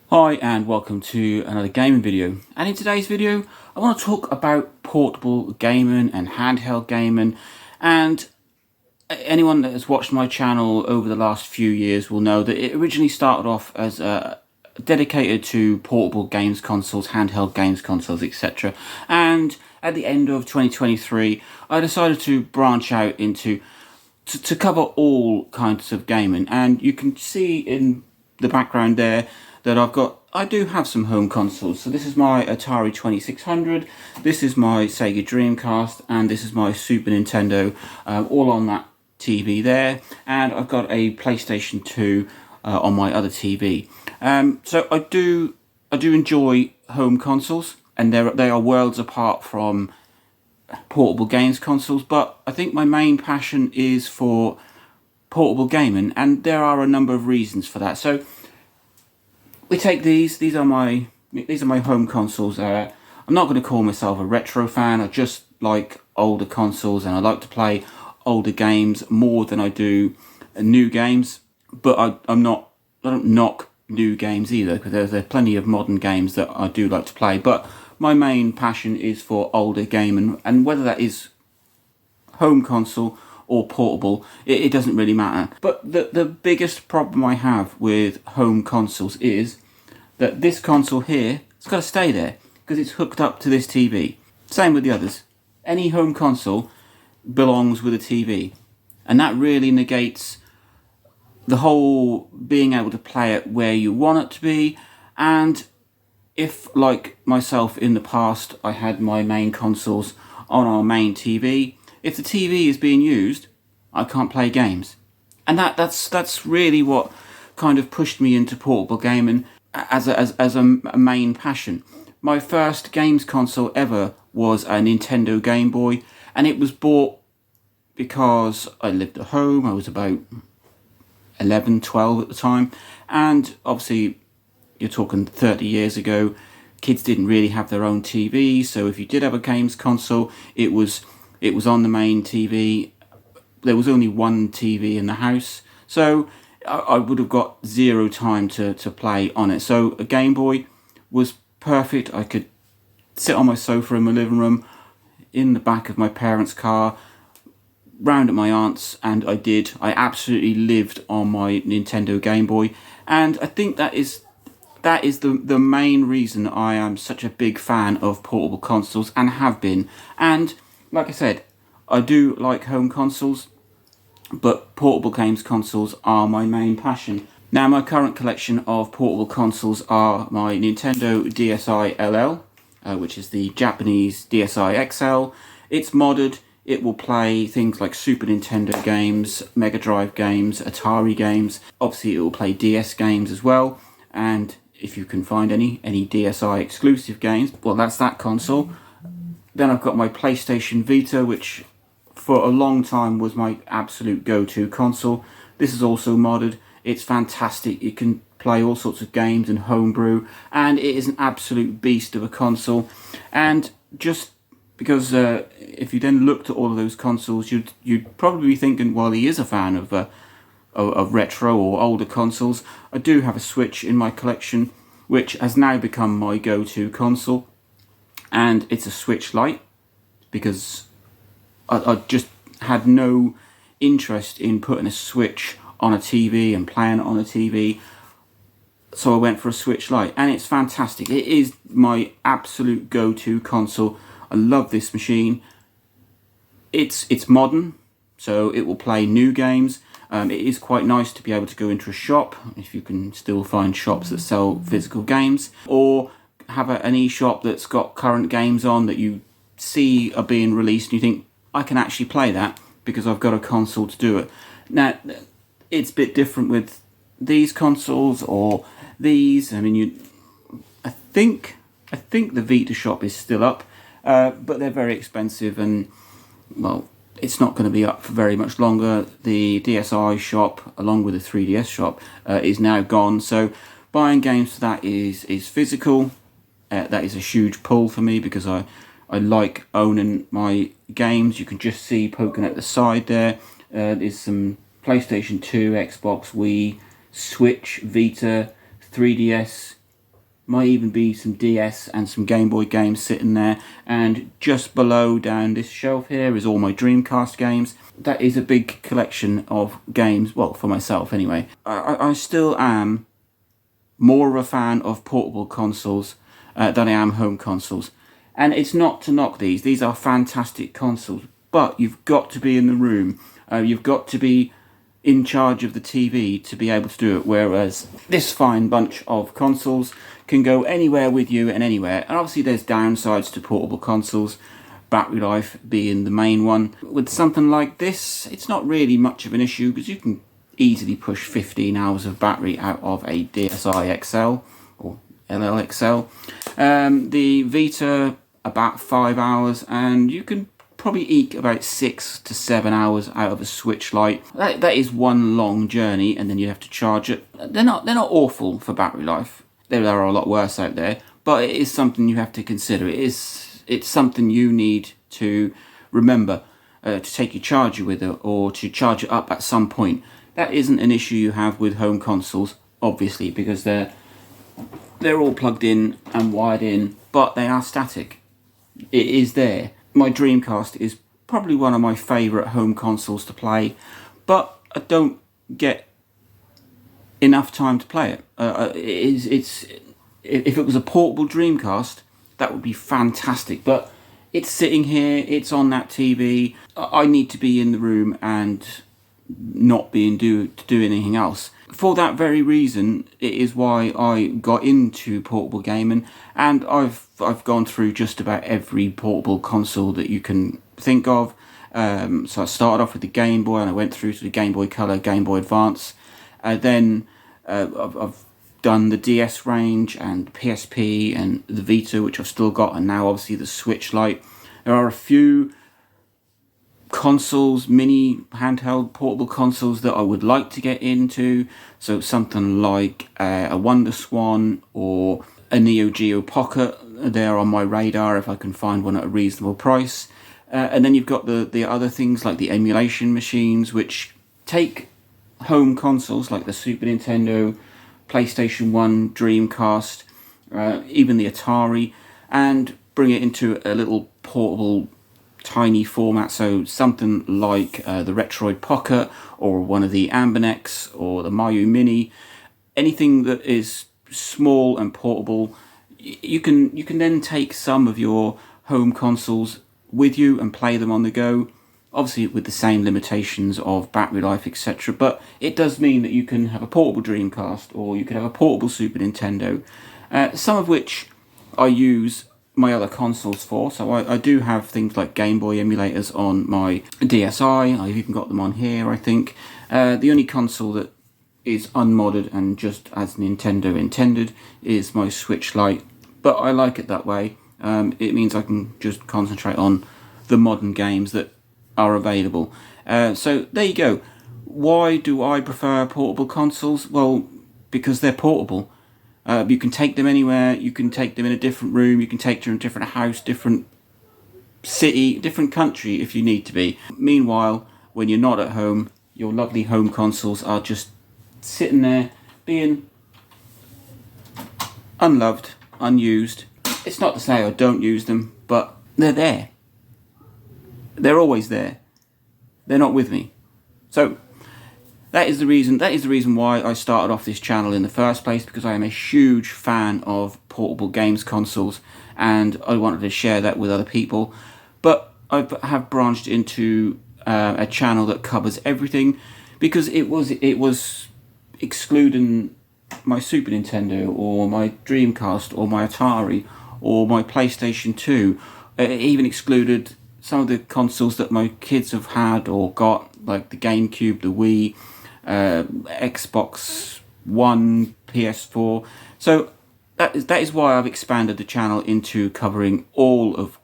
Hi and welcome to another gaming video, and in today's video I want to talk about portable gaming and handheld gaming. And anyone that has watched my channel over the last few years will know that it originally started off as dedicated to portable games consoles, handheld games consoles, etc. And at the end of 2023 I decided to branch out into to cover all kinds of gaming. And you can see in the background there that I do have some home consoles. So this is my Atari 2600, this is my Sega Dreamcast, and this is my Super Nintendo, all on that TV there. And I've got a PlayStation 2 on my other TV. So I do enjoy home consoles, and they are worlds apart from portable games consoles, but I think my main passion is for portable gaming, and there are a number of reasons for that. So we take these are my home consoles. I'm not going to call myself a retro fan. I just like older consoles, and I like to play older games more than I do new games. But I don't knock new games either, because there's plenty of modern games that I do like to play. But my main passion is for older gaming, and whether that is home console or portable, it doesn't really matter. But the biggest problem I have with home consoles is that this console here, it's got to stay there because it's hooked up to this TV. Same with the others. Any home console belongs with a TV, and that really negates the whole being able to play it where you want it to be. And if, like myself in the past, I had my main consoles on our main TV, if the TV is being used, I can't play games. And that's really what kind of pushed me into portable gaming as a main passion. My first games console ever was a Nintendo Game Boy, and it was bought because I lived at home. I was about 11, 12 at the time, and obviously you're talking 30 years ago, kids didn't really have their own TV, so if you did have a games console, it was on the main TV. There was only one TV in the house, so I would have got zero time to play on it. So a Game Boy was perfect. I could sit on my sofa in my living room, in the back of my parents' car, round at my aunt's, and I absolutely lived on my Nintendo Game Boy. And I think that is the main reason I am such a big fan of portable consoles, and have been. And like I said, I do like home consoles, but portable games consoles are my main passion. Now, my current collection of portable consoles are my Nintendo DSi LL, which is the Japanese DSi XL. It's modded. It will play things like Super Nintendo games, Mega Drive games, Atari games. Obviously, it will play DS games as well. And if you can find any DSi exclusive games, well, that's that console. Then I've got my PlayStation Vita, which for a long time was my absolute go-to console. This is also modded. It's fantastic. It can play all sorts of games and homebrew, and it is an absolute beast of a console. And just because if you then looked at all of those consoles, you'd probably be thinking, well, he is a fan of retro or older consoles. I do have a Switch in my collection, which has now become my go-to console, and it's a Switch Lite, because I just had no interest in putting a Switch on a TV and playing it on a TV, so I went for a Switch Lite, and it's fantastic. It is my absolute go-to console. I love this machine. It's modern, so it will play new games. It is quite nice to be able to go into a shop, if you can still find shops that sell physical games, or have an e-shop that's got current games on that you see are being released, and you think, I can actually play that because I've got a console to do it. Now, it's a bit different with these consoles or these. I mean, I think the Vita shop is still up, but they're very expensive, and well, it's not going to be up for very much longer. The DSi shop, along with the 3DS shop, is now gone. So buying games for that is physical. That is a huge pull for me, because I like owning my games. You can just see poking at the side there. There's some PlayStation 2, Xbox, Wii, Switch, Vita, 3DS, Might even be some DS and some Game Boy games sitting there. And just below down this shelf here is all my Dreamcast games. That is a big collection of games, well, for myself anyway. I still am more of a fan of portable consoles than I am home consoles. And it's not to knock these are fantastic consoles, but you've got to be in the room. You've got to be in charge of the TV to be able to do it, whereas this fine bunch of consoles can go anywhere with you and anywhere. And obviously there's downsides to portable consoles, battery life being the main one. With something like this, it's not really much of an issue because you can easily push 15 hours of battery out of a DSi XL or LLXL. The Vita, about 5 hours, and you can probably eke about 6 to 7 hours out of a Switch Lite. That is one long journey, and then you have to charge it. They're not awful for battery life. There are a lot worse out there, but it is something you have to consider. It's something you need to remember to take your charger with it or to charge it up at some point. That isn't an issue you have with home consoles, obviously, because they're all plugged in and wired in, but they are static. It is there. My Dreamcast is probably one of my favourite home consoles to play, but I don't get enough time to play it. If it was a portable Dreamcast, that would be fantastic, but it's sitting here, it's on that TV. I need to be in the room and not being to do anything else. For that very reason, it is why I got into portable gaming, and I've gone through just about every portable console that you can think of. So I started off with the Game Boy, and I went through to the Game Boy Color, Game Boy Advance. Then I've done the DS range and PSP and the Vita, which I've still got, and now obviously the Switch Lite. There are a few consoles, mini handheld portable consoles that I would like to get into, so something like a Wonder Swan or a Neo Geo Pocket. They're on my radar if I can find one at a reasonable price. And then you've got the other things like the emulation machines, which take home consoles like the Super Nintendo, PlayStation 1, Dreamcast, even the Atari, and bring it into a little portable tiny format, so something like the Retroid Pocket or one of the Ambinex or the Mayu Mini. Anything that is small and portable, you can then take some of your home consoles with you and play them on the go, obviously with the same limitations of battery life, etc. But it does mean that you can have a portable Dreamcast or you can have a portable Super Nintendo, some of which I use my other consoles for. So I do have things like Game Boy emulators on my DSi. I've even got them on here, I think. The only console that is unmodded and just as Nintendo intended is my Switch Lite, but I like it that way. It means I can just concentrate on the modern games that are available. So there you go. Why do I prefer portable consoles? Well, because they're portable. You can take them anywhere, you can take them in a different room, you can take them in a different house, different city, different country if you need to be. Meanwhile, when you're not at home, your lovely home consoles are just sitting there being unloved, unused. It's not to say I don't use them, but they're there. They're always there. They're not with me. So that is the reason why I started off this channel in the first place, because I am a huge fan of portable games consoles and I wanted to share that with other people. But I have branched into a channel that covers everything, because it was excluding my Super Nintendo or my Dreamcast or my Atari or my PlayStation 2. It even excluded some of the consoles that my kids have had or got, like the GameCube, the Wii, Xbox One, PS4. So that is why I've expanded the channel into covering all of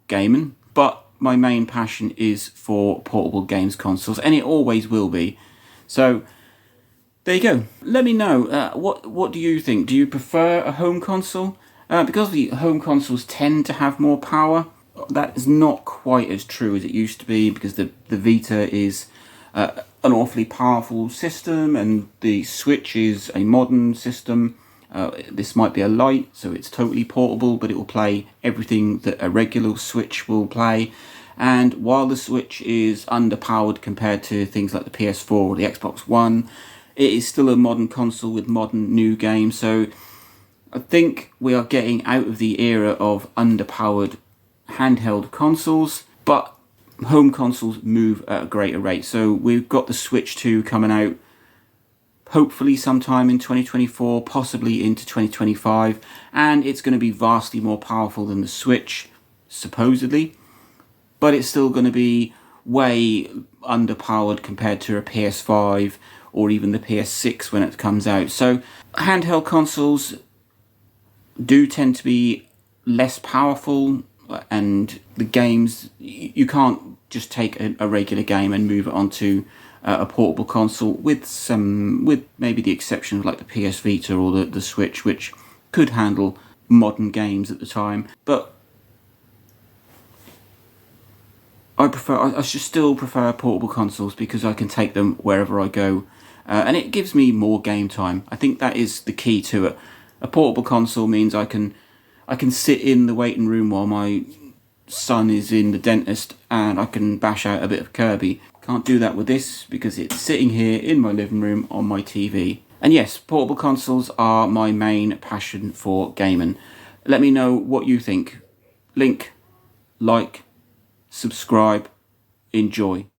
gaming, but my main passion is for portable games consoles, and it always will be. So there you go. Let me know, what do you think? Do you prefer a home console? Because the home consoles tend to have more power. That is not quite as true as it used to be, because the Vita is an awfully powerful system and the Switch is a modern system, This might be a Lite, so it's totally portable, but it will play everything that a regular Switch will play. And while the Switch is underpowered compared to things like the PS4 or the Xbox One, it is still a modern console with modern new games. So I think we are getting out of the era of underpowered handheld consoles, but home consoles move at a greater rate. So we've got the Switch 2 coming out hopefully sometime in 2024, possibly into 2025, and it's going to be vastly more powerful than the Switch, supposedly, but it's still going to be way underpowered compared to a PS5 or even the PS6 when it comes out. So handheld consoles do tend to be less powerful, and the games, you can't just take a regular game and move it onto a portable console, with maybe the exception of like the PS Vita or the Switch, which could handle modern games at the time. But I should still prefer portable consoles because I can take them wherever I go, and it gives me more game time. I think that is the key to it. A portable console means I can sit in the waiting room while my son is in the dentist and I can bash out a bit of Kirby. Can't do that with this because it's sitting here in my living room on my TV. And yes, portable consoles are my main passion for gaming. Let me know what you think. Link, like, subscribe, enjoy.